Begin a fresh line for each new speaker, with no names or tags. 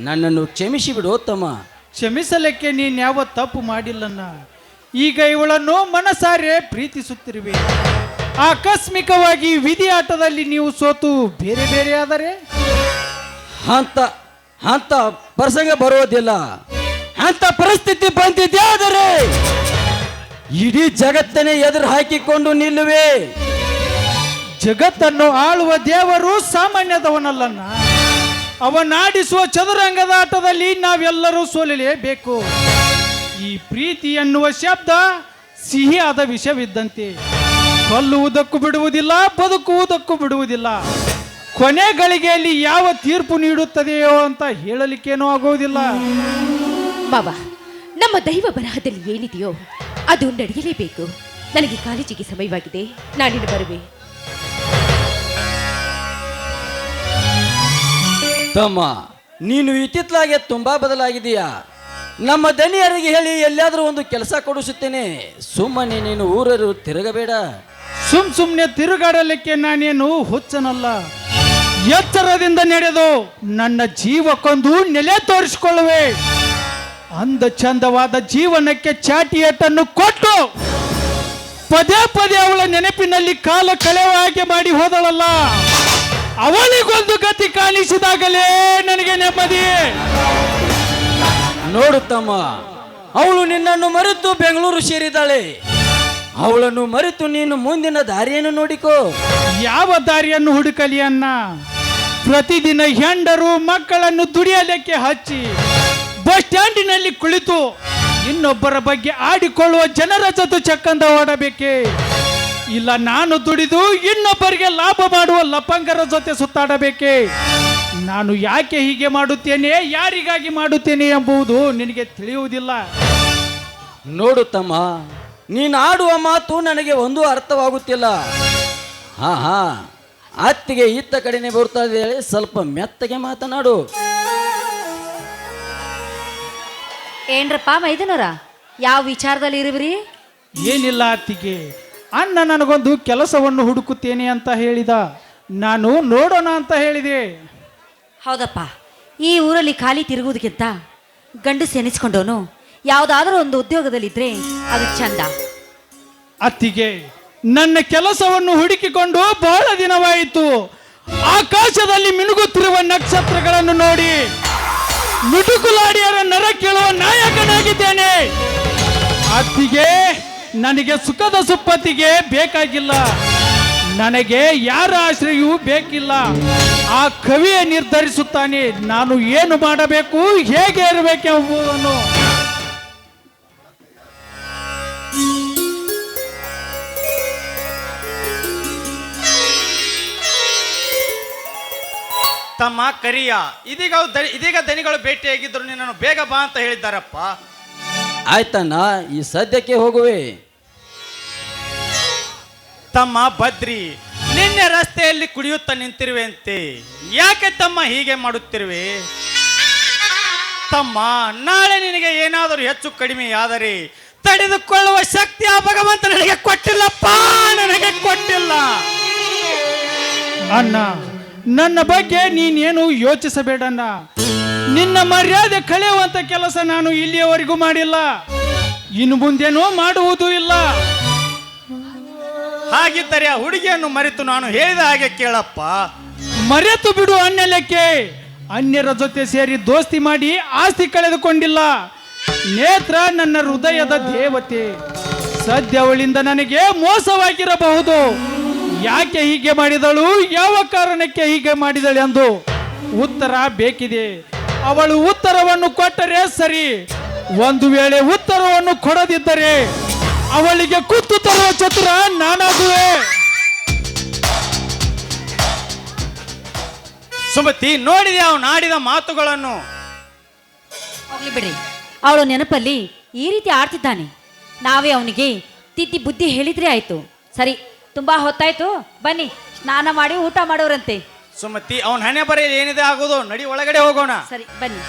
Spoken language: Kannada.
ನನ್ನನ್ನು ಕ್ಷಮಿಸಿ ಬಿಡು ತಮ್ಮ.
ಕ್ಷಮಿಸಲಿಕ್ಕೆ ನೀನು ಯಾವ ತಪ್ಪು ಮಾಡಿಲ್ಲನ್ನ. ಈಗ ಇವಳನ್ನು ಮನಸಾರೆ ಪ್ರೀತಿಸುತ್ತಿರುವೆ. ಆಕಸ್ಮಿಕವಾಗಿ ವಿಧಿ ಆಟದಲ್ಲಿ ನೀವು ಸೋತು ಬೇರೆ ಬೇರೆ ಆದರೆ
ಅಂತ ಪ್ರಸಂಗ ಬರೋದಿಲ್ಲ. ಅಂತ ಪರಿಸ್ಥಿತಿ ಬಂದಿದೆ ಆದರೆ ಇಡೀ ಜಗತ್ತನ್ನೇ ಎದುರು ಹಾಕಿಕೊಂಡು ನಿಲ್ಲುವೆ.
ಜಗತ್ತನ್ನು ಆಳುವ ದೇವರು ಸಾಮಾನ್ಯದವನಲ್ಲನ್ನ. ಅವನಾಡಿಸುವ ಚದುರಂಗದ ಆಟದಲ್ಲಿ ನಾವೆಲ್ಲರೂ ಸೋಲಲೇಬೇಕು. ಈ ಪ್ರೀತಿ ಎನ್ನುವ ಶಬ್ದ ಸಿಹಿಯಾದ ವಿಷವಿದ್ದಂತೆ, ಕೊಲ್ಲುವುದಕ್ಕೂ ಬಿಡುವುದಿಲ್ಲ, ಬದುಕುವುದಕ್ಕೂ ಬಿಡುವುದಿಲ್ಲ. ಕೊನೆ ಗಳಿಗೆಯಲ್ಲಿ ಯಾವ ತೀರ್ಪು ನೀಡುತ್ತದೆಯೋ ಅಂತ ಹೇಳಲಿಕ್ಕೇನೂ ಆಗುವುದಿಲ್ಲ.
ಬಾಬಾ, ನಮ್ಮ ದೈವ ಬರಹದಲ್ಲಿ ಏನಿದೆಯೋ ಅದು ನಡೆಯಲೇಬೇಕು. ನನಗೆ ಕಾಲೇಜಿಗೆ ಸಮಯವಾಗಿದೆ, ನಾಡಿನ ಬರುವೆ.
ತಮ್ಮ, ನೀನು ಇತ್ತಿತ್ತಲಾಗೆ ತುಂಬಾ ಬದಲಾಗಿದೆಯಾ. ನಮ್ಮ ದನಿಯರಿಗೆ ಹೇಳಿ ಎಲ್ಲಿಯಾದರೂ ಒಂದು ಕೆಲಸ ಕೊಡಿಸುತ್ತೇನೆ. ಸುಮ್ಮನೆ ನೀನು ಊರರು ತಿರುಗಬೇಡ.
ಸುಮ್ಮನೆ ತಿರುಗಾಡಲಿಕ್ಕೆ ನಾನೇನು ಹುಚ್ಚನಲ್ಲ. ಎಚ್ಚರದಿಂದ ನಡೆದು ನನ್ನ ಜೀವಕ್ಕೊಂದು ನೆಲೆ ತೋರಿಸಿಕೊಳ್ಳುವೆ. ಅಂದ ಚಂದವಾದ ಜೀವನಕ್ಕೆ ಚಾಟಿಯೇಟನ್ನು ಕೊಟ್ಟು ಪದೇ ಪದೇ ಅವಳ ನೆನಪಿನಲ್ಲಿ ಕಾಲ ಕಳೆಯುವ ಹಾಗೆ ಮಾಡಿ ಹೋದಳಲ್ಲ, ಅವಳಿಗೊಂದು ಗತಿ ಕಾಣಿಸಿದಾಗಲೇ ನನಗೆ ನೆಮ್ಮದಿ.
ನೋಡುತ್ತಮ್ಮ, ಅವಳು ನಿನ್ನನ್ನು ಮರೆತು ಬೆಂಗಳೂರು ಸೇರಿದ್ದಾಳೆ. ಅವಳನ್ನು ಮರೆತು ನೀನು ಮುಂದಿನ ದಾರಿಯನ್ನು ನೋಡಿಕೋ.
ಯಾವ ದಾರಿಯನ್ನು ಹುಡುಕಲಿ ಅನ್ನ? ಪ್ರತಿದಿನ ಹೆಂಡರು ಮಕ್ಕಳನ್ನು ದುಡಿಯಲಿಕ್ಕೆ ಹಚ್ಚಿ ಬಸ್ ಸ್ಟ್ಯಾಂಡಿನಲ್ಲಿ ಕುಳಿತು ಇನ್ನೊಬ್ಬರ ಬಗ್ಗೆ ಆಡಿಕೊಳ್ಳುವ ಜನರ ಜೊತೆ ಚಕ್ಕಂದ ಓಡಬೇಕೆ? ಇಲ್ಲ, ನಾನು ದುಡಿದು ಇನ್ನೊಬ್ಬರಿಗೆ ಲಾಭ ಮಾಡುವ ಲಪಂಗರ ಜೊತೆ ಸುತ್ತಾಡಬೇಕೆ? ನಾನು ಯಾಕೆ ಹೀಗೆ ಮಾಡುತ್ತೇನೆ, ಯಾರಿಗಾಗಿ ಮಾಡುತ್ತೇನೆ ಎಂಬುದು ನಿನಗೆ ತಿಳಿಯುವುದಿಲ್ಲ.
ನೋಡುತ್ತಮ್ಮ, ನೀನು ಆಡುವ ಮಾತು ನನಗೆ ಒಂದು ಅರ್ಥವಾಗುತ್ತಿಲ್ಲ. ಹಾ ಅತ್ತಿಗೆ ಇತ್ತ ಕಡೆನೆ ಬರ್ತಾ ಇದೆ, ಸ್ವಲ್ಪ ಮೆತ್ತಗೆ ಮಾತನಾಡು.
ಏನ್ರಪ್ಪ ಮೈದನರ, ಯಾವ ವಿಚಾರದಲ್ಲಿ ಇರುವಿರಿ?
ಏನಿಲ್ಲ ಅತ್ತಿಗೆ, ಅಣ್ಣ ನನಗೊಂದು ಕೆಲಸವನ್ನು ಹುಡುಕುತ್ತೇನೆ ಅಂತ ಹೇಳಿದ. ನಾನು ನೋಡೋಣ ಅಂತ ಹೇಳಿದೆ.
ಹೌದಪ್ಪ, ಈ ಊರಲ್ಲಿ ಖಾಲಿ ತಿರುಗುವುದಕ್ಕಿಂತ ಗಂಡಸು ಎನಿಸ್ಕೊಂಡವನು ಯಾವುದಾದ್ರೂ ಒಂದು ಉದ್ಯೋಗದಲ್ಲಿದ್ರೆ ಅದು ಚಂದ.
ಅತ್ತಿಗೆ, ನನ್ನ ಕೆಲಸವನ್ನು ಹುಡುಕಿಕೊಂಡು ಬಹಳ ದಿನವಾಯಿತು. ಆಕಾಶದಲ್ಲಿ ಮಿನುಗುತ್ತಿರುವ ನಕ್ಷತ್ರಗಳನ್ನು ನೋಡಿ ಮಿಟುಕುಲಾಡಿಯರ ನರ ಕೇಳುವ ನಾಯಕನಾಗಿದ್ದೇನೆ. ಅತ್ತಿಗೆ, ನನಗೆ ಸುಖದ ಸುಪ್ಪತ್ತಿಗೆ ಬೇಕಾಗಿಲ್ಲ, ನನಗೆ ಯಾರ ಆಶ್ರಯವೂ ಬೇಕಿಲ್ಲ. ಆ ಕವಿಯೇ ನಿರ್ಧರಿಸುತ್ತಾನೆ ನಾನು ಏನು ಮಾಡಬೇಕು, ಹೇಗೆ ಇರಬೇಕೆಂಬುದನ್ನು.
ತಮ್ಮ ಕರಿಯ, ಇದೀಗ ದನಿಗಳು ಭೇಟಿಯಾಗಿದ್ರು ನಿನ್ನನ್ನು ಬೇಗ ಬಾ ಅಂತ ಹೇಳಿದ್ದಾರಪ್ಪ.
ಆಯ್ತಣ್ಣ, ಈ ಸದ್ಯಕ್ಕೆ ಹೋಗುವೆ.
ತಮ್ಮ ಬದ್ರಿ, ನಿನ್ನೆ ರಸ್ತೆಯಲ್ಲಿ ಕುಡಿಯುತ್ತಾ ನಿಂತಿರುವೆ ಅಂತೆ. ಯಾಕೆ ತಮ್ಮ ಹೀಗೆ ಮಾಡುತ್ತಿರುವೆ? ತಮ್ಮ, ನಾಳೆ ನಿನಗೆ ಏನಾದರೂ ಹೆಚ್ಚು ಕಡಿಮೆ ಆದರೆ ತಡೆದುಕೊಳ್ಳುವ ಶಕ್ತಿ ಆ ಭಗವಂತ ನನಗೆ ಕೊಟ್ಟಿಲ್ಲಪ್ಪ, ನನಗೆ ಕೊಟ್ಟಿಲ್ಲ.
ಅಣ್ಣ, ನನ್ನ ಬಗ್ಗೆ ನೀನೇನು ಯೋಚಿಸಬೇಡಣ್ಣ. ನಿನ್ನ ಮರ್ಯಾದೆ ಕಳೆಯುವಂತ ಕೆಲಸ ನಾನು ಇಲ್ಲಿಯವರೆಗೂ ಮಾಡಿಲ್ಲ, ಇನ್ನು ಮುಂದೇನೂ ಮಾಡುವುದೂ ಇಲ್ಲ.
ಹಾಗಿದ್ದರೆ ಆ ಹುಡುಗಿಯನ್ನು ಮರೆತು ನಾನು ಹೇಳಿದ ಹಾಗೆ ಕೇಳಪ್ಪ.
ಮರೆತು ಬಿಡು ಅನ್ಯಲಕ್ಕೆ. ಅನ್ಯರ ಜೊತೆ ಸೇರಿ ದೋಸ್ತಿ ಮಾಡಿ ಆಸ್ತಿ ಕಳೆದುಕೊಂಡಿಲ್ಲ. ನೇತ್ರ ನನ್ನ ಹೃದಯದ ದೇವತೆ. ಸದ್ಯ ಅವಳಿಂದ ನನಗೆ ಮೋಸವಾಗಿರಬಹುದು. ಯಾಕೆ ಹೀಗೆ ಮಾಡಿದಳು, ಯಾವ ಕಾರಣಕ್ಕೆ ಹೀಗೆ ಮಾಡಿದಳು ಎಂದು ಉತ್ತರ ಬೇಕಿದೆ. ಅವಳು ಉತ್ತರವನ್ನು ಕೊಟ್ಟರೆ ಸರಿ, ಒಂದು ವೇಳೆ ಉತ್ತರವನ್ನು ಕೊಡದಿದ್ದರೆ ಅವಳಿಗೆ ಕುತ್ತು ತರುವ ಚತುರ ನಾನಾಗುವೆ.
ಸುಮತಿ, ನೋಡಿದೆ ಅವನು ಆಡಿದ ಮಾತುಗಳನ್ನು.
ಹೋಗ್ಲಿ ಬಿಡ್ರಿ, ಅವಳು ನೆನಪಲ್ಲಿ ಈ ರೀತಿ ಆಡ್ತಿದ್ದಾನೆ. ನಾವೇ ಅವನಿಗೆ ತಿದ್ದಿ ಬುದ್ಧಿ ಹೇಳಿದ್ರೆ ಆಯ್ತು. ಸರಿ, ತುಂಬಾ ಹೊತ್ತಾಯ್ತು, ಬನ್ನಿ ಸ್ನಾನ ಮಾಡಿ ಊಟ ಮಾಡೋರಂತೆ.
ಸುಮತಿ, ಅವನ ಹಣೆ ಬರೆಯಲ್ಲಿ ಏನಿದೆ ಆಗೋದು, ನಡಿ ಒಳಗಡೆ ಹೋಗೋಣ.
ಸರಿ ಬನ್ನಿ.